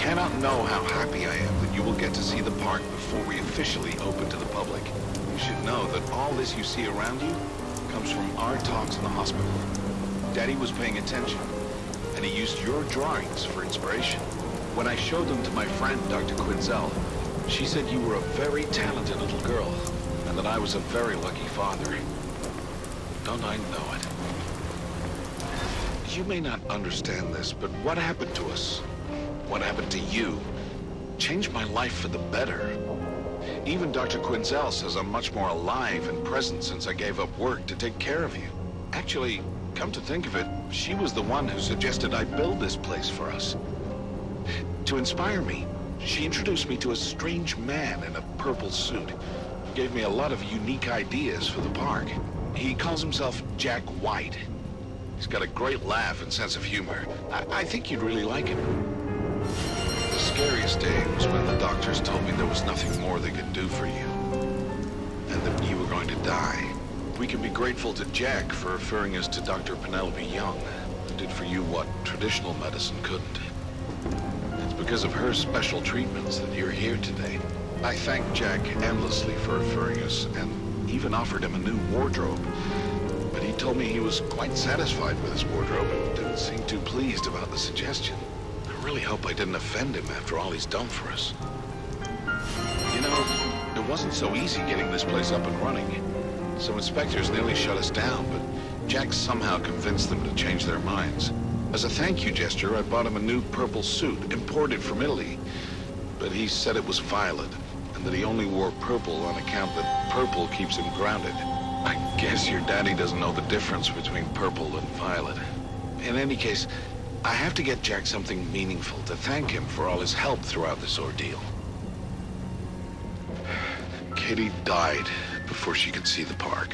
cannot know how happy I am that you will get to see the park before we officially open to the public. You should know that all this you see around you comes from our talks in the hospital. Daddy was paying attention, and he used your drawings for inspiration. When I showed them to my friend, Dr. Quinzel, she said you were a very talented little girl, and that I was a very lucky father. Don't I know it? You may not understand this, but what happened to us, what happened to you, changed my life for the better. Even Dr. Quinzel says I'm much more alive and present since I gave up work to take care of you. Actually, come to think of it, she was the one who suggested I build this place for us. To inspire me, she introduced me to a strange man in a purple suit. Gave me a lot of unique ideas for the park. He calls himself Jack White. He's got a great laugh and sense of humor. I think you'd really like him. The scariest day was when the doctors told me there was nothing more they could do for you, and that you were going to die. We can be grateful to Jack for referring us to Dr. Penelope Young, who did for you what traditional medicine couldn't. It's because of her special treatments that you're here today. I thank Jack endlessly for referring us, and even offered him a new wardrobe. But he told me he was quite satisfied with his wardrobe and didn't seem too pleased about the suggestion. I really hope I didn't offend him after all he's done for us. You know, it wasn't so easy getting this place up and running. Some inspectors nearly shut us down, but Jack somehow convinced them to change their minds. As a thank you gesture, I bought him a new purple suit, imported from Italy. But he said it was violet, and that he only wore purple on account that purple keeps him grounded. I guess your daddy doesn't know the difference between purple and violet. In any case, I have to get Jack something meaningful to thank him for all his help throughout this ordeal. Katie died before she could see the park.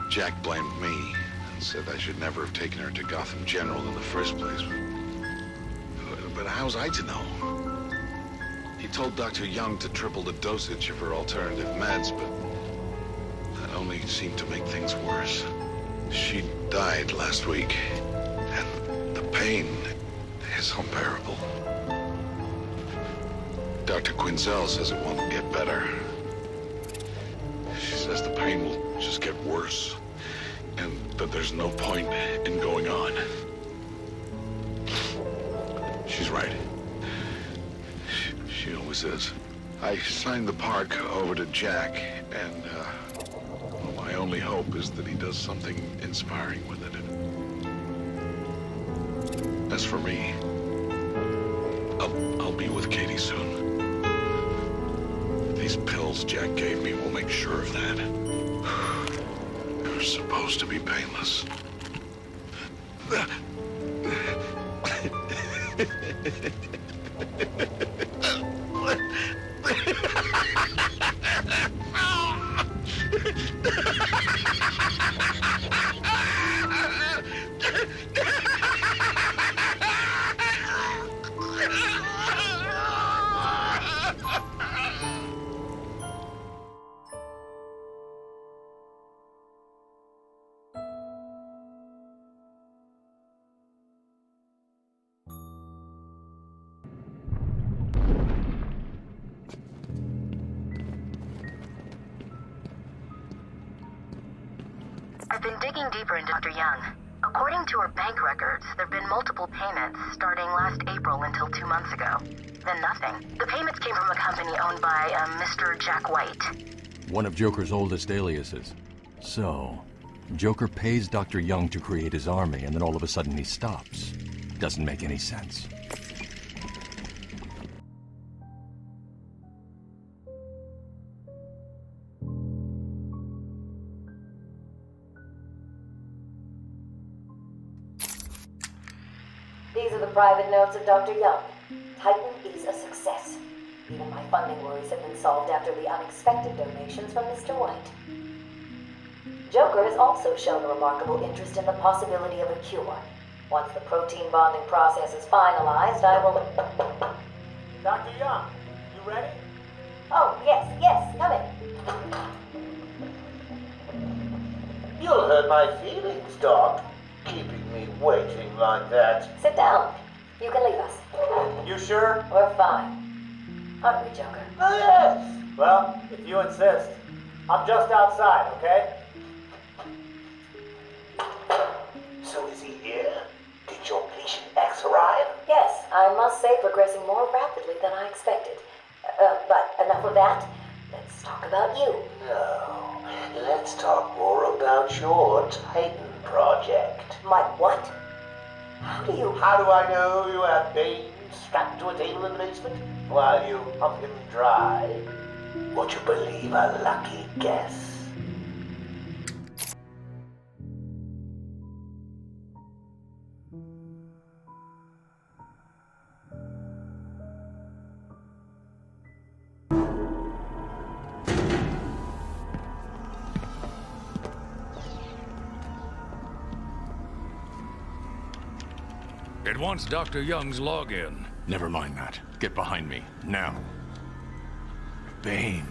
Jack blamed me and said I should never have taken her to Gotham General in the first place. But how was I to know? He told Dr. Young to triple the dosage of her alternative meds, but that only seemed to make things worse. She died last week, and the pain is unbearable. Dr. Quinzel says it won't get better. She says the pain will just get worse, and that there's no point in going on. She's right. She always is. I signed the park over to Jack, and well, my only hope is that he does something inspiring with it. As for me, I'll be with Katie soon. These pills Jack gave me will make sure of that. They're supposed to be painless. I've been digging deeper into Dr. Young. According to her bank records, there have been multiple payments starting last April until 2 months ago. Then nothing. The payments came from a company owned by Mr. Jack White. One of Joker's oldest aliases. So, Joker pays Dr. Young to create his army, and then all of a sudden he stops. Doesn't make any sense. These are the private notes of Dr. Young. Titan is a success. Even my funding worries have been solved after the unexpected donations from Mr. White. Joker has also shown a remarkable interest in the possibility of a cure. Once the protein bonding process is finalized, I will... Dr. Young, you ready? Oh, yes, come in. You'll hurt my feelings, Doc. Keeping me waiting like that. Sit down. You can leave us. You sure? We're fine. Aren't we, Joker? Oh, yes. Well, if you insist. I'm just outside, okay? So is he here? Did your patient X arrive? Yes, I must say progressing more rapidly than I expected. But enough of that. Let's talk about you. No. Let's talk more about your Titan project. My what? How do you... How do I know you have Bane strapped to a table in the basement while you pump him dry? Would you believe a lucky guess? It wants Dr. Young's login. Never mind that. Get behind me, now. Bane.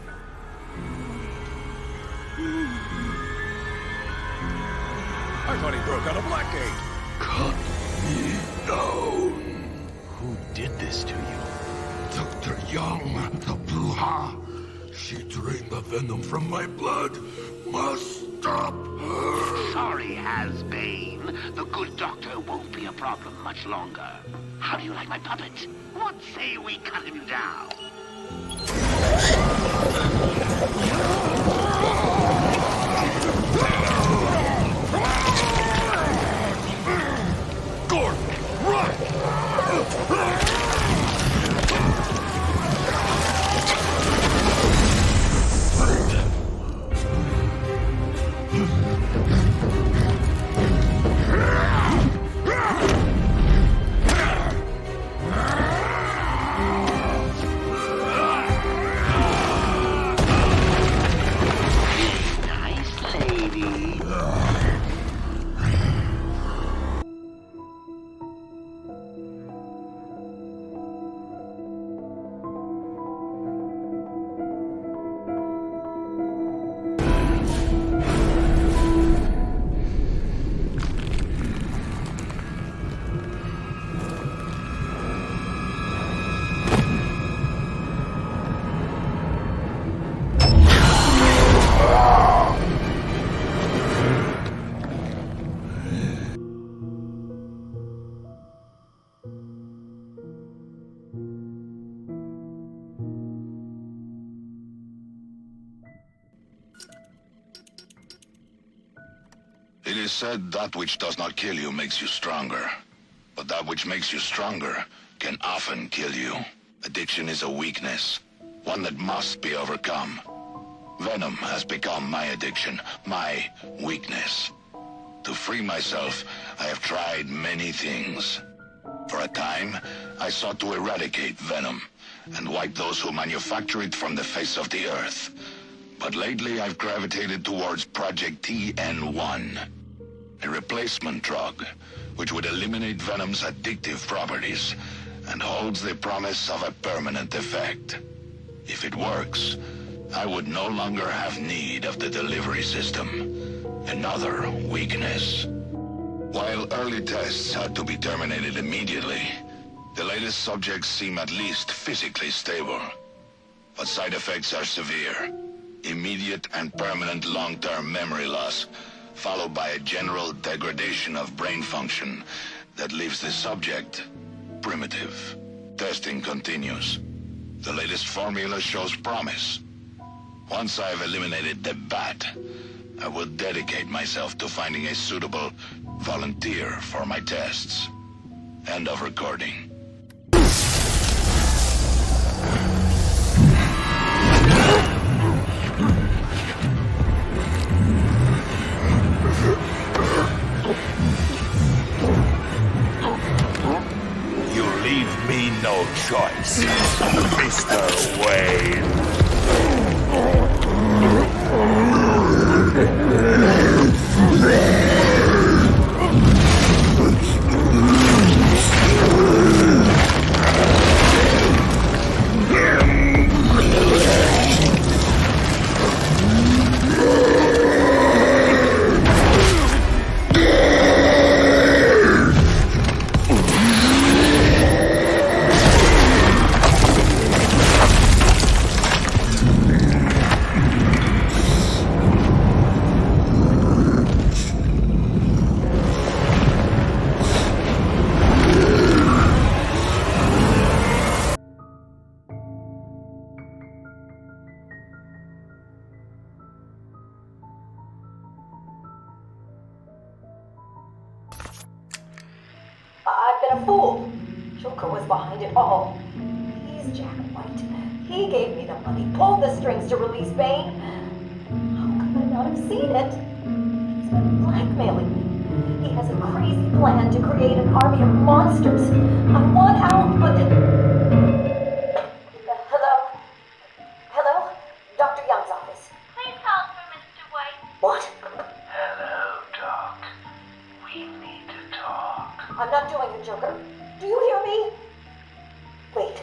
I thought he broke out of Blackgate. Cut me down. Who did this to you? Dr. Young, the Bruja. She drained the venom from my blood. Must stop her. Sorry, Has-Bane. The good doctor won't be a problem much longer. How do you like my puppet? What say we cut him down? Gordon, run! Nice lady. It is said that which does not kill you makes you stronger. But that which makes you stronger can often kill you. Addiction is a weakness, one that must be overcome. Venom has become my addiction, my weakness. To free myself, I have tried many things. For a time, I sought to eradicate Venom and wipe those who manufacture it from the face of the earth. But lately, I've gravitated towards Project TN1, a replacement drug which would eliminate Venom's addictive properties and holds the promise of a permanent effect. If it works, I would no longer have need of the delivery system, another weakness. While early tests had to be terminated immediately, the latest subjects seem at least physically stable. But side effects are severe. Immediate and permanent long-term memory loss, followed by a general degradation of brain function that leaves the subject primitive. Testing continues. The latest formula shows promise. Once I've eliminated the bat, I will dedicate myself to finding a suitable volunteer for my tests. End of recording. You leave me no choice, Mr. Wayne. been a fool. Joker was behind it all. He's Jack White. He gave me the money, pulled the strings to release Bane. How could I not have seen it? He's been blackmailing me. He has a crazy plan to create an army of monsters. I want out, but... Hello? Hello? Dr. Young's office. Please call for Mr. White. What? Hello, Doc. We need to talk. I'm not doing it, Joker. Do you hear me? Wait.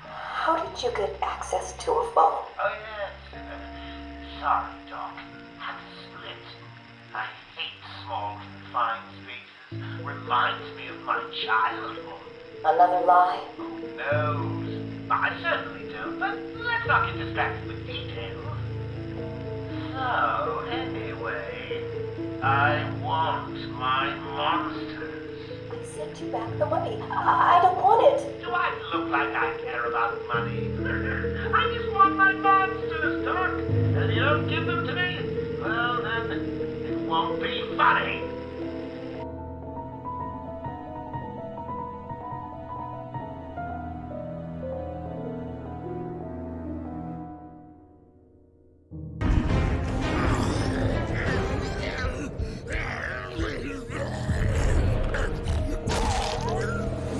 How did you get access to a phone? Oh, yes. Sorry, Doc. Had to split. I hate small, confined spaces. Reminds me of my childhood. Another lie? Who knows? I certainly don't, but let's not get distracted with details. So, anyway, I want my monsters. I sent you back the money. I don't want it. Do I look like I care about money? I just want my monsters, Doc. And you don't give them to me, well then, it won't be funny.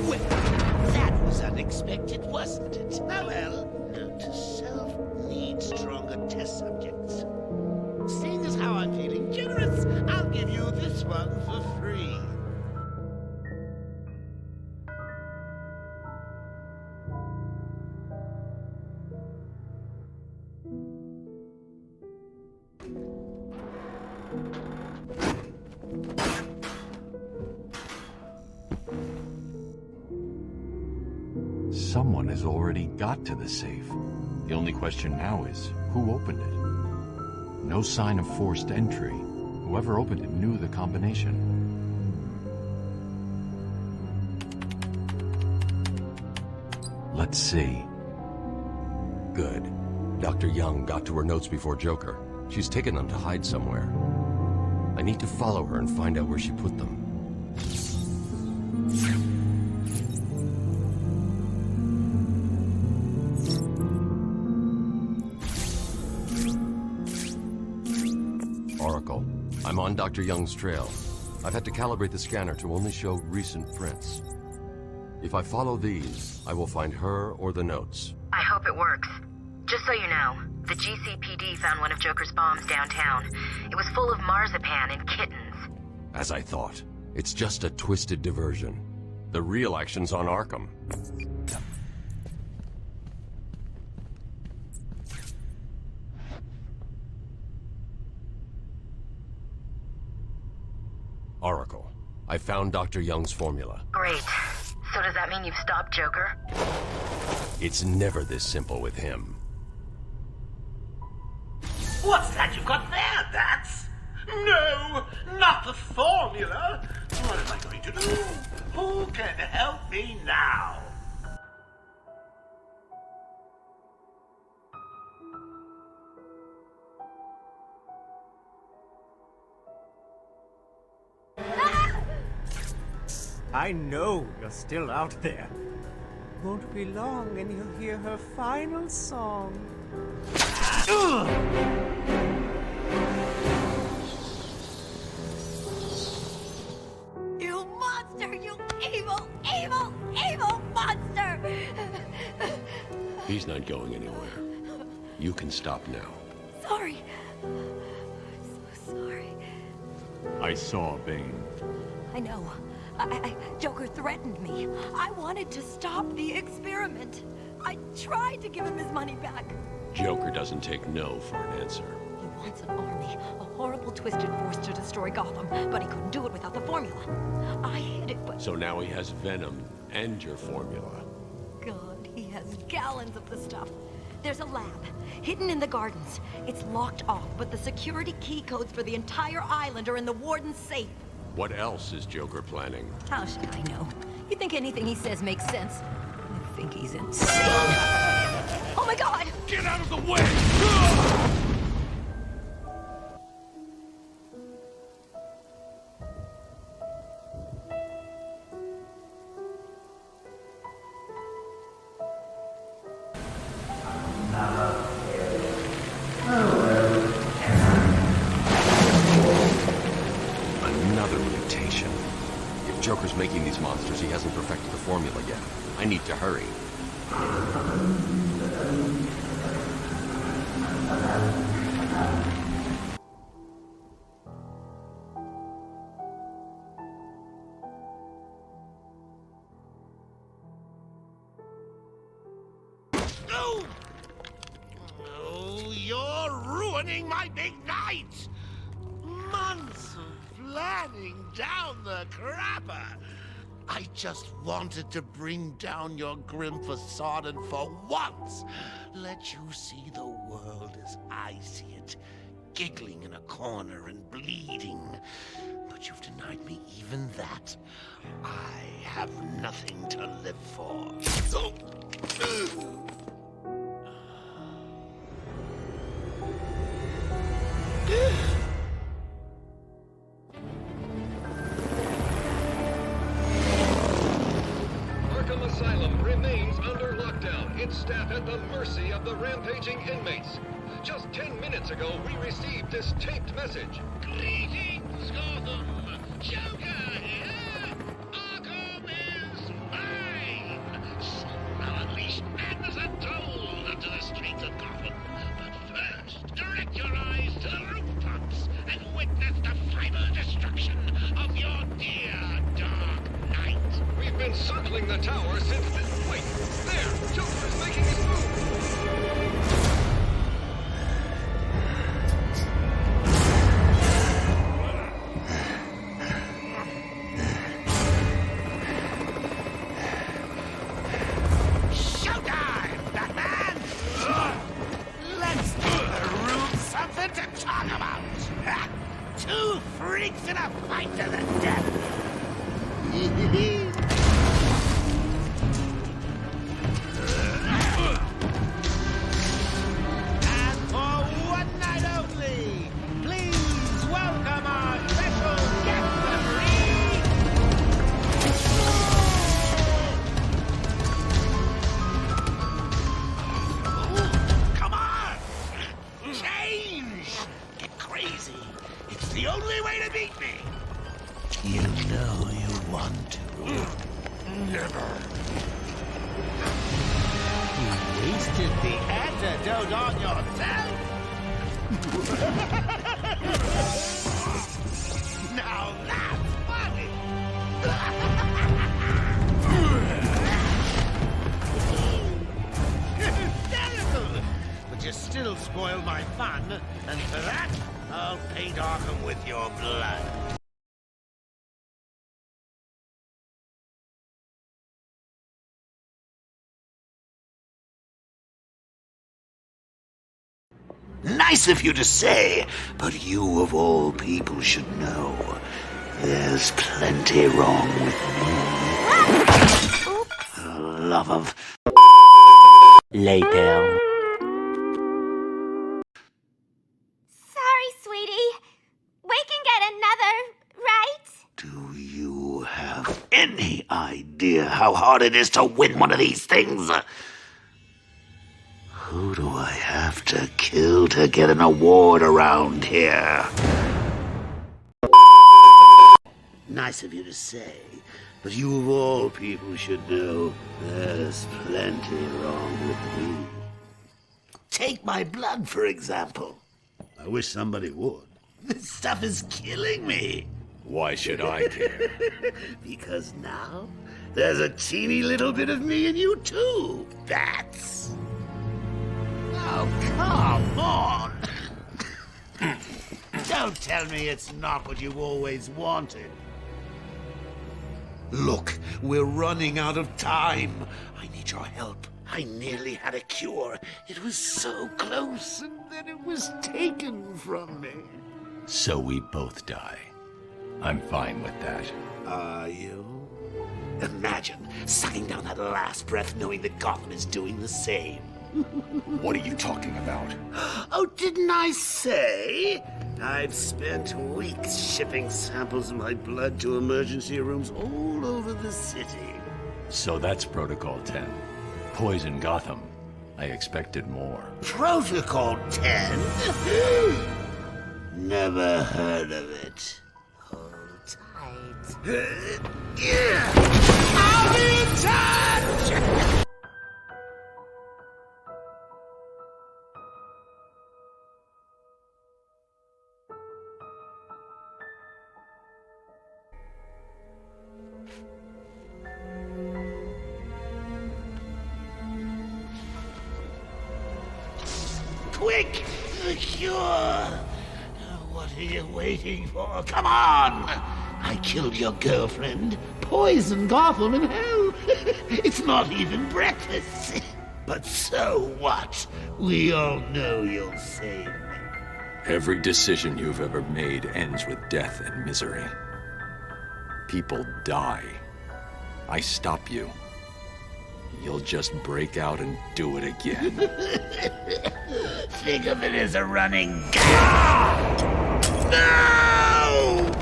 Well, that was unexpected, wasn't it? Oh well, note to self, need stronger test subjects. Seeing as how I'm feeling generous, I'll give you this one for free. Someone has already got to the safe. The only question now is, who opened it? No sign of forced entry. Whoever opened it knew the combination. Let's see. Good. Dr. Young got to her notes before Joker. She's taken them to hide somewhere. I need to follow her and find out where she put them. Oracle, I'm on Dr. Young's trail. I've had to calibrate the scanner to only show recent prints. If I follow these, I will find her or the notes. I hope it works. Just so you know, the GCPD found one of Joker's bombs downtown. It was full of marzipan and kittens. As I thought, it's just a twisted diversion. The real action's on Arkham. Oracle, I found Dr. Young's formula. Great. So does that mean you've stopped Joker? It's never this simple with him. What's that you've got there, Bats? No, not the formula. What am I going to do? Who can help me now? I know you're still out there. Won't be long and you'll hear her final song. You monster! You evil, evil, evil monster! He's not going anywhere. You can stop now. Sorry. I'm so sorry. I saw Bane. I know. Joker threatened me. I wanted to stop the experiment. I tried to give him his money back. Joker doesn't take no for an answer. He wants an army, a horrible twisted force to destroy Gotham, but he couldn't do it without the formula. I hid it, but... So now he has Venom and your formula. God, he has gallons of the stuff. There's a lab, hidden in the gardens. It's locked off, but the security key codes for the entire island are in the warden's safe. What else is Joker planning? How should I know? You think anything he says makes sense? I think he's insane. Oh my God! Get out of the way! Joker's making these monsters, he hasn't perfected the formula yet. I need to hurry. No! Oh, you're ruining my big night! Months of planning down the crapper! I just wanted to bring down your grim facade and for once let you see the world as I see it, giggling in a corner and bleeding. But you've denied me even that. I have nothing to live for. Arkham Asylum remains under lockdown, its staff at the mercy of the rampaging inmates. Just 10 minutes ago, we received this taped message. Greetings, Gotham! Joker here! Arkham is mine! Soon I'll unleash madness untold onto the streets of Gotham. But first, direct your eyes to the rooftops and witness the final destruction of your dear Dark Knight. We've been circling the tower since the... Wait! There! Joker is making his move! Showtime, Batman! Let's give the room something to talk about. Two freaks in a fight to the death. And for one night only, please welcome our special guest referee, come on! Change! Get crazy. It's the only way to beat me. You know you want to. Never. You wasted the antidote on yourself? Now that's funny. Hysterical! But you still spoiled my fun, and for that, I'll paint Arkham with your blood. Nice of you to say, but you of all people should know. There's plenty wrong with me. Love of... Later. Sorry, sweetie. We can get another, right? Do you have any idea how hard it is to win one of these things? Who do I have to kill to get an award around here? Nice of you to say, but you of all people should know there's plenty wrong with me. Take my blood, for example. I wish somebody would. This stuff is killing me. Why should I care? Because now there's a teeny little bit of me in you too, Bats. Oh, come on! Don't tell me it's not what you've always wanted. Look, we're running out of time. I need your help. I nearly had a cure. It was so close, and then it was taken from me. So we both die. I'm fine with that. Are you? Imagine sucking down that last breath knowing that Gotham is doing the same. What are you talking about? Oh, didn't I say? I've spent weeks shipping samples of my blood to emergency rooms all over the city. So that's Protocol 10. Poison Gotham. I expected more. Protocol 10? Never heard of it. Hold tight. I'll be in touch! Quick! The cure! What are you waiting for? Come on! I killed your girlfriend, poisoned Gotham in hell. It's not even breakfast. But so what? We all know you'll save me. Every decision you've ever made ends with death and misery. People die. I stop you. You'll just break out and do it again. Think of it as a running gag. No!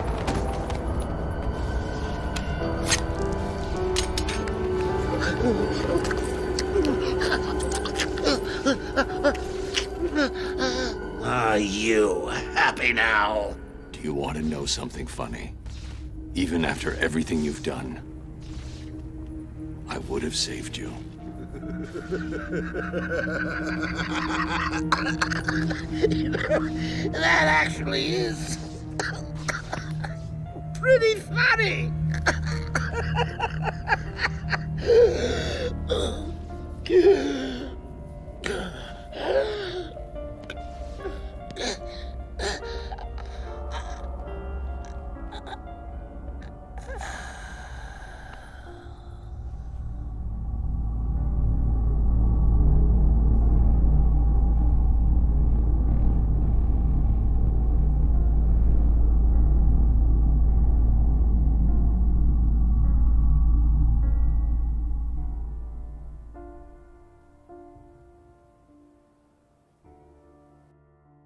Are you happy now? Do you want to know something funny? Even after everything you've done, I would have saved you. That actually is pretty funny.